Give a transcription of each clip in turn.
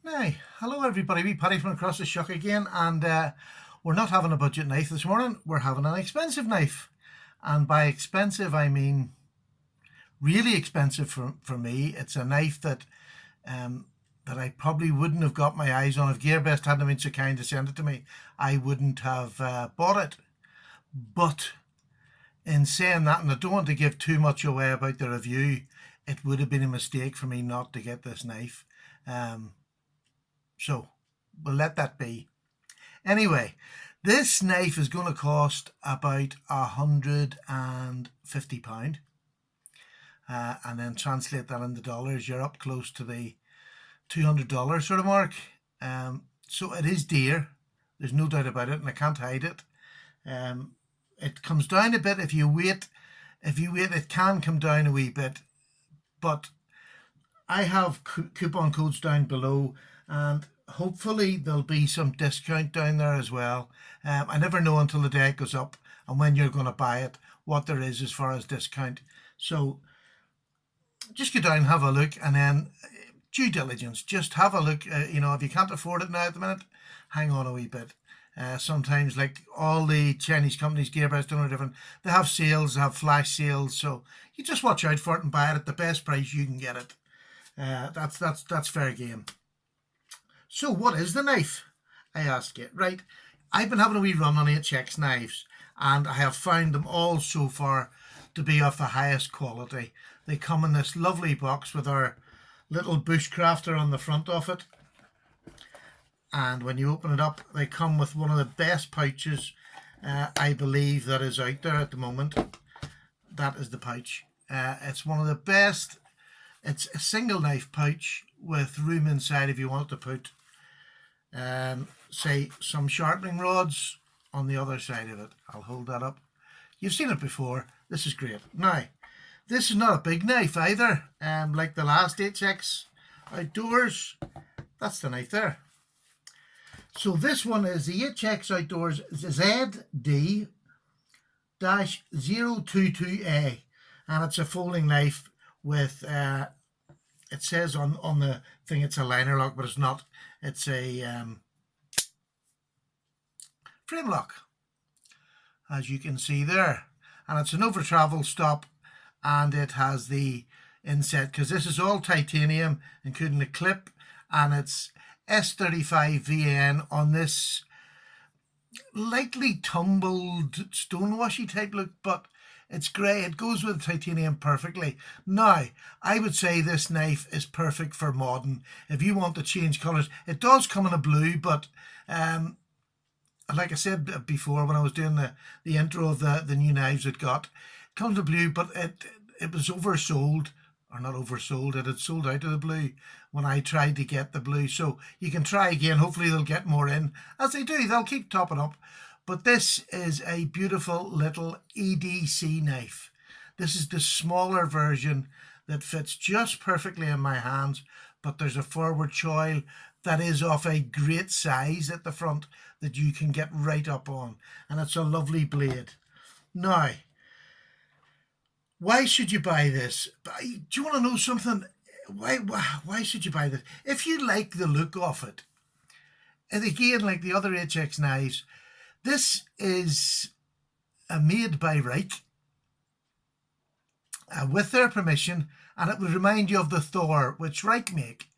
Now, hello everybody, wee Paddy from across the shuck again, and we're not having a budget knife this morning, we're having an expensive knife. And by expensive I mean really expensive for me. It's a knife that that I probably wouldn't have got my eyes on if Gearbest hadn't been so kind to send it to me. I wouldn't have bought it. But in saying that, and I don't want to give too much away about the review, it would have been a mistake for me not to get this knife. So we'll let that be. Anyway, this knife is going to cost about £150. And then translate that into dollars, you're up close to the $200 sort of mark. So it is dear. There's no doubt about it, and I can't hide it. It comes down a bit if you wait. If you wait, it can come down a wee bit. But I have coupon codes down below, and hopefully there'll be some discount down there as well. I never know until the day it goes up and when you're going to buy it, what there is as far as discount. So just go down and have a look, and then due diligence, just have a look. If you can't afford it now at the minute, hang on a wee bit. Sometimes, like all the Chinese companies, Gearbest are different. They have sales, they have flash sales, so you just watch out for it and buy it at the best price you can get it. That's fair game. So what is the knife, I ask you? Right, I've been having a wee run on HX knives, and I have found them all so far to be of the highest quality. They come in this lovely box with our little bushcrafter on the front of it, and when you open it up, they come with one of the best pouches I believe that is out there at the moment. That is the pouch. It's one of the best. It's a single knife pouch with room inside if you want to put say some sharpening rods on the other side of it. I'll hold that up. You've seen it before. This is great. Now, this is not a big knife either, like the last HX Outdoors. That's the knife there. So this one is the HX Outdoors ZD-022A, and it's a folding knife with it says on the thing it's a liner lock, but it's not. It's a frame lock, as you can see there, and it's an over travel stop, and it has the inset, because this is all titanium including the clip, and it's S35 VAN on this lightly tumbled stonewashy type look, but it's grey. It goes with titanium perfectly. Now, I would say this knife is perfect for modding. If you want to change colours, it does come in a blue, but like I said before when I was doing the intro of the new knives it got, it comes in blue, but it was oversold, or not oversold, it had sold out of the blue when I tried to get the blue. So you can try again. Hopefully they'll get more in. As they do, they'll keep topping up. But this is a beautiful little EDC knife. This is the smaller version that fits just perfectly in my hands, but there's a forward choil that is of a great size at the front that you can get right up on, and it's a lovely blade. Now, why should you buy this? Do you want to know something? Why should you buy this? If you like the look of it, and again, like the other HX knives, this is made by Reich with their permission, and it will remind you of the Thor, which Reich make.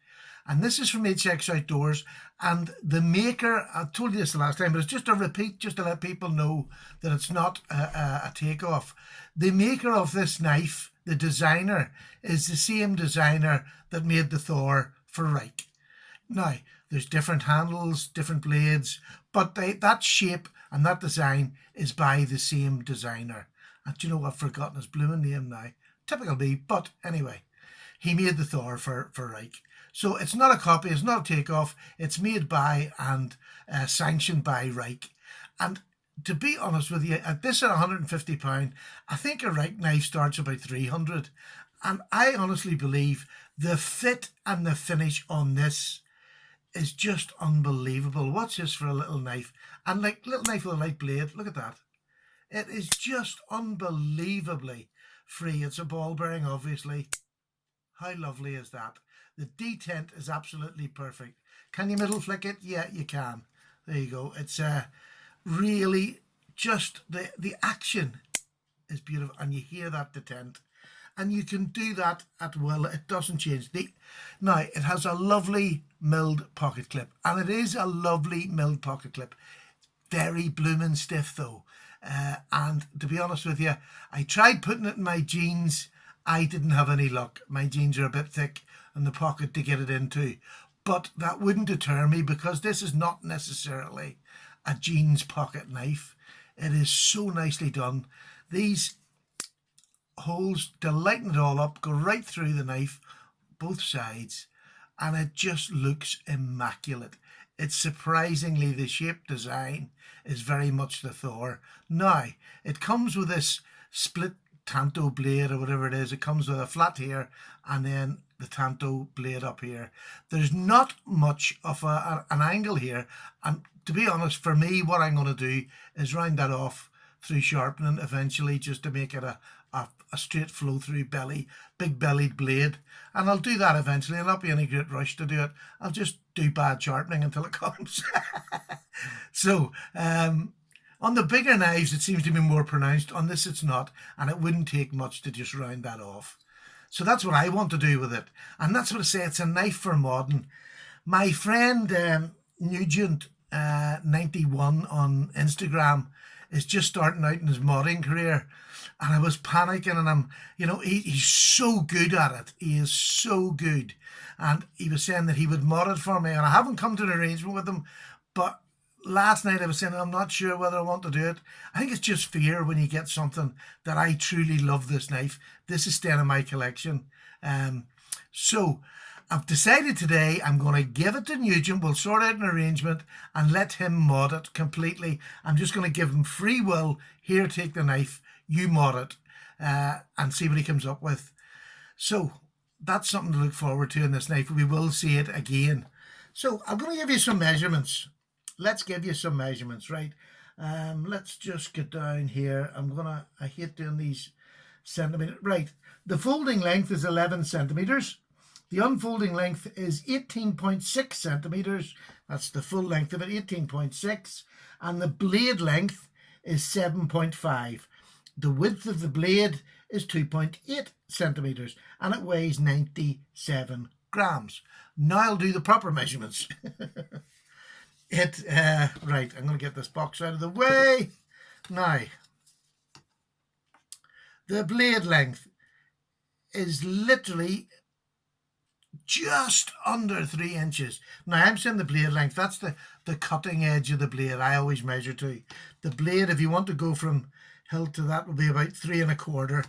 And this is from HX Outdoors, and the maker, I told you this the last time, but it's just a repeat, just to let people know that it's not a takeoff. The maker of this knife, the designer, is the same designer that made the Thor for Reich. Now, there's different handles, different blades, but that shape and that design is by the same designer. And do you know, I've forgotten his blooming name now. Typical me, but anyway, he made the Thor for Reich. So it's not a copy, it's not a takeoff, it's made by and sanctioned by Reich. And to be honest with you, at this at £150, I think a Reich knife starts about 300. And I honestly believe the fit and the finish on this is just unbelievable. What's this for a little knife? And like little knife with a light blade, look at that. It is just unbelievably free. It's a ball bearing, obviously. How lovely is that? The detent is absolutely perfect. Can you middle flick it? Yeah, you can. There you go. It's really just the action is beautiful, and you hear that detent, and you can do that at will. It doesn't change. Now it has a lovely milled pocket clip, and it is a lovely milled pocket clip. Very blooming stiff though, and to be honest with you, I tried putting it in my jeans. I didn't have any luck. My jeans are a bit thick in the pocket to get it into, but that wouldn't deter me, because this is not necessarily a jeans pocket knife. It is so nicely done. These holes to lighten it all up go right through the knife, both sides, and it just looks immaculate. It's surprisingly, the shape design is very much the Thor. Now, it comes with this split tanto blade or whatever it is. It comes with a flat here and then the tanto blade up here. There's not much of an angle here, and to be honest, for me, what I'm going to do is round that off through sharpening eventually, just to make it a straight flow through big bellied blade. And I'll do that eventually. I'll not be in any great rush to do it. I'll just do bad sharpening until it comes. So on the bigger knives it seems to be more pronounced. On this it's not, and it wouldn't take much to just round that off. So that's what I want to do with it, and that's what I say. It's a knife for modding. My friend Nugent 91 on Instagram is just starting out in his modding career, and I was panicking, and he's so good at it. He is so good, and he was saying that he would mod it for me, and I haven't come to an arrangement with him, but last night I was saying I'm not sure whether I want to do it. I think it's just fear when you get something that I truly love. This knife, this is staying in my collection. So I've decided today I'm going to give it to Nugent. We'll sort out an arrangement and let him mod it completely. I'm just going to give him free will. Here, take the knife, you mod it, and see what he comes up with. So that's something to look forward to in this knife. We will see it again. So I'm going to give you some measurements. Let's give you some measurements, right? Let's just get down here. I hate doing these centimeters. Right, the folding length is 11 centimeters. The unfolding length is 18.6 centimeters. That's the full length of it, 18.6. And the blade length is 7.5. The width of the blade is 2.8 centimeters, and it weighs 97 grams. Now I'll do the proper measurements. Right, I'm going to get this box out of the way. Now, the blade length is literally just under 3 inches. Now, I'm saying the blade length, that's the cutting edge of the blade I always measure to. The blade, if you want to go from hilt to that, will be about 3¼ inches.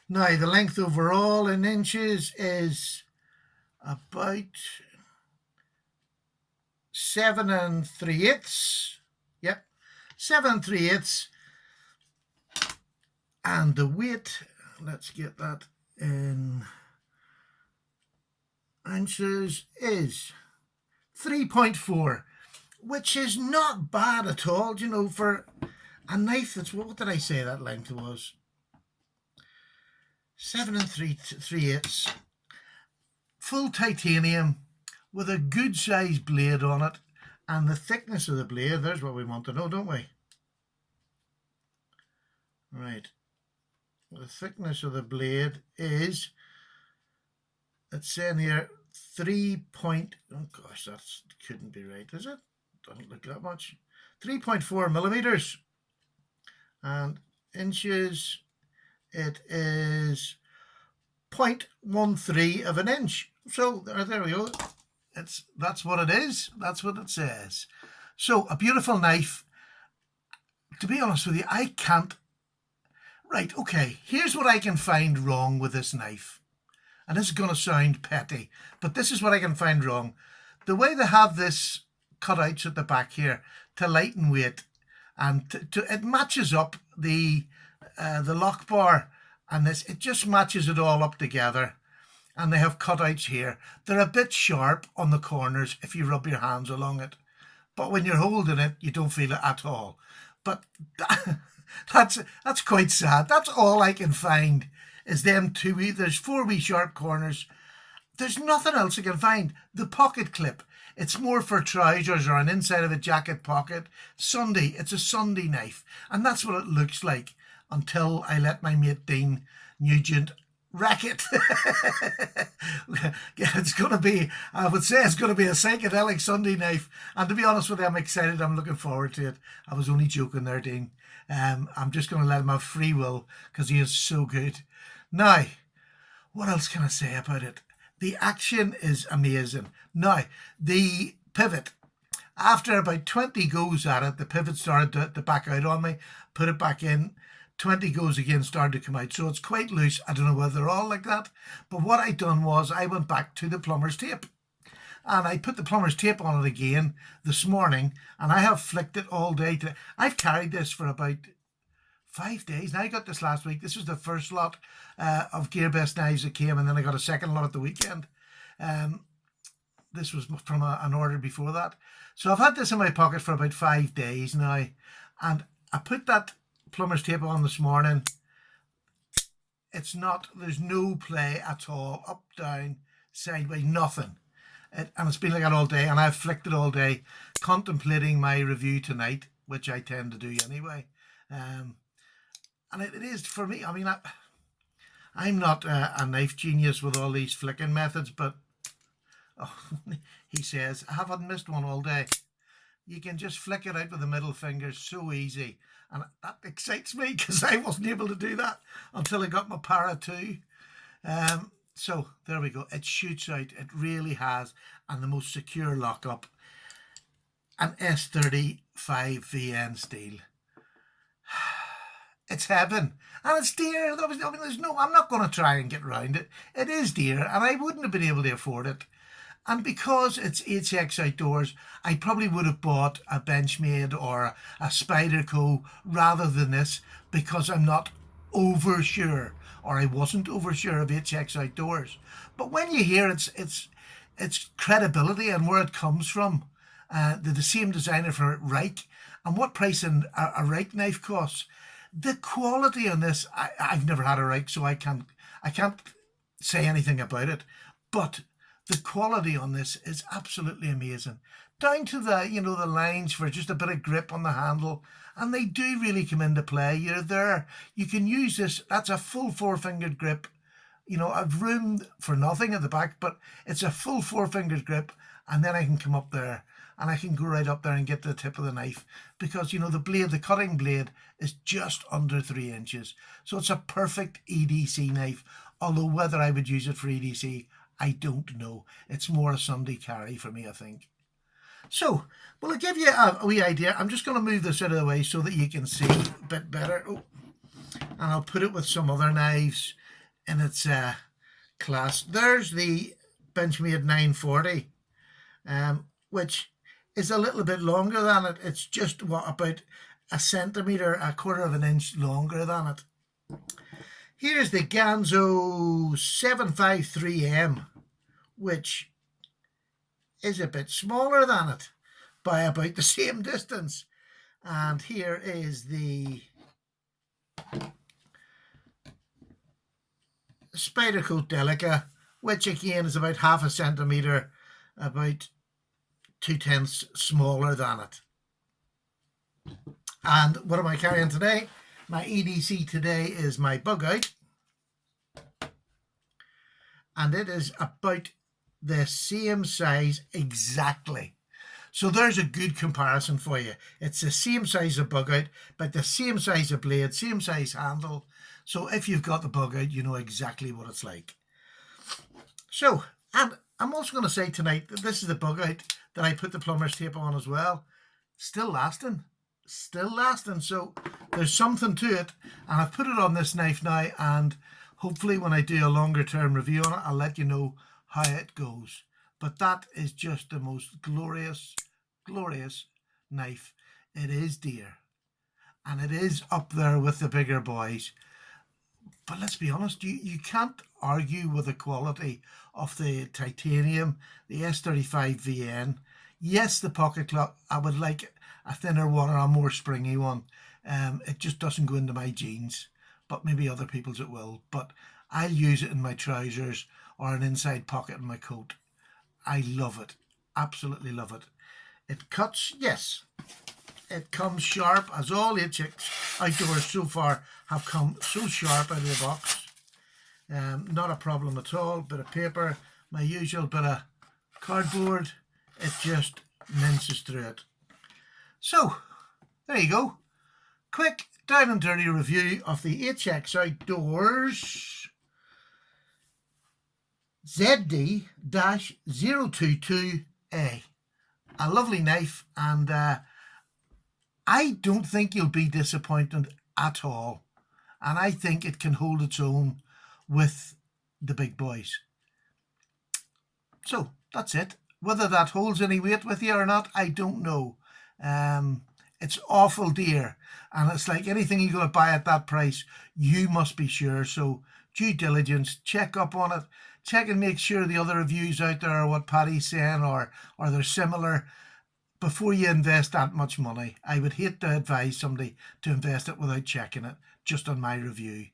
Now, the length overall in inches is about 7 3/8. Yep, 7 3/8. And the weight, let's get that in inches, is 3.4, which is not bad at all, for a knife that's, what did I say that length was? 7 3/8. Full titanium with a good sized blade on it, and the thickness of the blade, there's what we want to know, don't we? Right, the thickness of the blade is, it's saying here, oh gosh, that couldn't be right, is it? Doesn't look that much. 3.4 millimeters, and inches, it is 0.13 of an inch. So there we go. That's what it is. That's what it says. So a beautiful knife. To be honest with you, I can't. Right, okay, here's what I can find wrong with this knife. And this is going to sound petty, but this is what I can find wrong. The way they have this cutouts at the back here to lighten weight, and it matches up the lock bar and this. It just matches it all up together. And they have cutouts here. They're a bit sharp on the corners if you rub your hands along it. But when you're holding it, you don't feel it at all. But that's quite sad. That's all I can find is them two. There's 4 wee sharp corners, There's nothing else I can find. The pocket clip. It's more for trousers or an inside of a jacket pocket. Sunday. It's a Sunday knife. And that's what it looks like until I let my mate Dean Nugent wreck it. It's going to be, I would say it's going to be a psychedelic Sunday knife. And to be honest with you, I'm excited. I'm looking forward to it. I was only joking there, Dean. I'm just going to let him have free will because he is so good. Now, what else can I say about it? The action is amazing. Now, the pivot, after about 20 goes at it, the pivot started to back out on me, put it back in. 20 goes again, started to come out. So it's quite loose. I don't know whether they're all like that. But what I done was I went back to the plumber's tape. And I put the plumber's tape on it again this morning. And I have flicked it all day. I've carried this for about 5 days. Now I got this last week. This was the first lot of GearBest knives that came, and then I got a second lot at the weekend. This was from an order before that. So I've had this in my pocket for about 5 days now, and I put that plumber's tape on this morning. There's no play at all, up, down, sideways, nothing. And it's been like that all day, and I've flicked it all day, contemplating my review tonight, which I tend to do anyway. And it is, for me, I mean, I'm not a knife genius with all these flicking methods, but he says, I haven't missed one all day. You can just flick it out with the middle finger so easy. And that excites me because I wasn't able to do that until I got my Para 2. So there we go. It shoots out. It really has. And the most secure lockup. An S35 VN steel. It's heaven, and it's dear. I mean, I'm not going to try and get around it. It is dear, and I wouldn't have been able to afford it. And because it's HX Outdoors, I probably would have bought a Benchmade or a Spyderco rather than this, because I'm not oversure, or I wasn't oversure of HX Outdoors. But when you hear its credibility and where it comes from, the same designer for Reich, and what price a Reich knife costs. The quality on this, I've never had a Reich, so I can't say anything about it. But the quality on this is absolutely amazing. Down to the lines for just a bit of grip on the handle, and they do really come into play. You're there. You can use this. That's a full 4-fingered grip. I've room for nothing at the back, but it's a full 4-fingered grip, and then I can come up there. And I can go right up there and get to the tip of the knife because, the cutting blade is just under 3 inches. So it's a perfect EDC knife. Although whether I would use it for EDC, I don't know. It's more a Sunday carry for me, I think. So, well, I'll give you a wee idea. I'm just going to move this out of the way so that you can see a bit better. Oh, and I'll put it with some other knives in its class. There's the Benchmade 940, which is a little bit longer than it. It's just about a centimetre, a quarter of an inch longer than it. Here's the Ganzo 753M, which is a bit smaller than it by about the same distance. And here is the Spyderco Delica, which again is about half a centimetre, about 2/10 smaller than it. And what am I carrying today? My EDC today is my Bug Out, and it is about the same size exactly. So there's a good comparison for you. It's the same size of Bug Out, but the same size of blade, same size handle. So if you've got the Bug Out, you know exactly what it's like. So, and I'm also going to say tonight that this is the Bug Out that I put the plumber's tape on as well. Still lasting. So there's something to it. And I've put it on this knife now, and hopefully when I do a longer term review on it, I'll let you know how it goes. But that is just the most glorious knife. It is dear. And it is up there with the bigger boys. But let's be honest, you can't argue with the quality of the titanium, the S35 VN. Yes, the pocket clock, I would like a thinner one or a more springy one. It just doesn't go into my jeans, but maybe other people's it will. But I'll use it in my trousers or an inside pocket in my coat. I love it. Absolutely love it. It cuts, yes. It comes sharp, as all HX outdoors so far have come so sharp out of the box. Not a problem at all. Bit of paper, my usual bit of cardboard. It just minces through it. So, there you go. Quick, down and dirty review of the HX Outdoors ZD-022A. A lovely knife, and I don't think you'll be disappointed at all. And I think it can hold its own with the big boys. So, that's it. Whether that holds any weight with you or not, I don't know. It's awful dear, and it's like anything you're going to buy at that price, you must be sure. So due diligence, check up on it, check and make sure the other reviews out there are what Paddy's saying, or they're similar, before you invest that much money. I would hate to advise somebody to invest it without checking it, just on my review.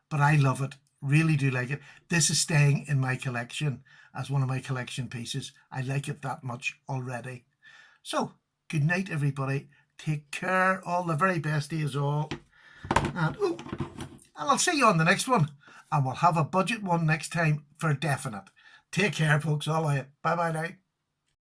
But I love it, really do like it. This is staying in my collection as one of my collection pieces. I like it that much already. So, good night everybody. Take care. All the very best to you all. And I'll see you on the next one. And we'll have a budget one next time for definite. Take care, folks. All right. Bye-bye now.